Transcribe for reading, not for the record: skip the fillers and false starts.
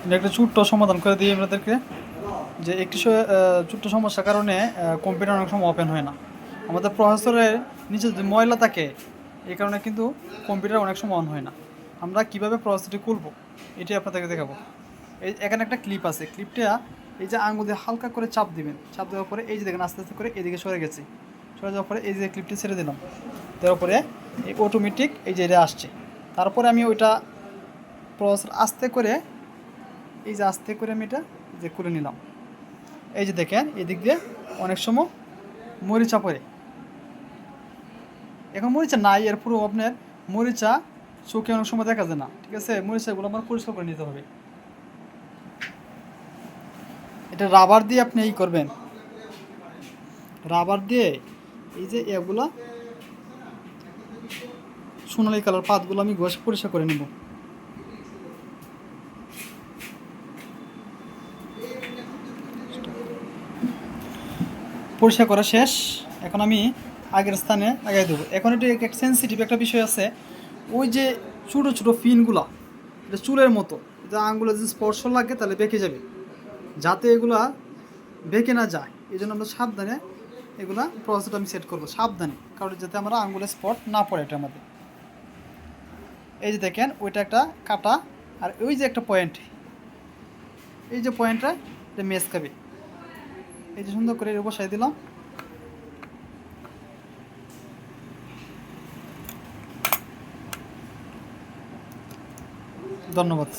এটা একটা ছোট্ট সমাধান করে দিই আপনাদেরকে, যে একটি ছোট্ট সমস্যার কারণে কম্পিউটার অনেক সময় ওপেন হয় না। আমাদের প্রসেসরের নিচে যদি ময়লা থাকে, এই কারণে কিন্তু কম্পিউটার অনেক সময় অন হয় না। আমরা কীভাবে প্রসেসরটি খুলব এটি আপনাদেরকে দেখাবো। এখানে একটা ক্লিপ আছে, ক্লিপটা এই যে আঙুল দিয়ে হালকা করে চাপ দিবেন, চাপ দেওয়ার পরে এই যে দেখেন আস্তে আস্তে করে এদিকে সরে গেছি, সরে যাওয়ার পরে এই যে ক্লিপটি ছেড়ে দিলাম, দেওয়ার পরে এই অটোমেটিক এই যে এটা আসছে। তারপরে আমি ওইটা প্রসেসর আস্তে করে এই যে আস্তে করে আমি এটা যে খুলে নিলাম। এই যে দেখেন এদিক দিয়ে অনেক সময় মরিচা পড়ে, এখন মরিচা নাই, এর পুরো আপনার মরিচা চোখে অনেক সময় দেখা যায় না, ঠিক আছে? মরিচাগুলো আমার পরিষ্কার করে নিতে হবে। এটা রাবার দিয়ে আপনি এই করবেন, রাবার দিয়ে এই যে এগুলা সোনালি কালার পাতগুলো আমি ঘষে পরিষ্কার করে নেব। পরিষ্কার করা শেষ, এখন আমি আগের স্থানে লাগাই দেবো। এখন এটা এক সেন্সিটিভ একটা বিষয় আছে, ওই যে ছোটো ছোটো পিনগুলা, এটা চুলের মতো, এটা আঙুলে যদি স্পর্শ লাগে তাহলে বেঁকে যাবে, যাতে এগুলা বেঁকে না যায় এই জন্য আমরা সাবধানে এগুলা প্রসেসটা আমি সেট করবো, সাবধানে, কারণ যাতে আমরা আঙুলে স্পট না পড়ে এটা আমাদের। এই যে দেখেন ওইটা একটা কাটা, আর ওই যে একটা পয়েন্ট, এই যে পয়েন্টটা এটা মেস খাবে, এই যে সুন্দর করে এর বসাই দিলাম। ধন্যবাদ।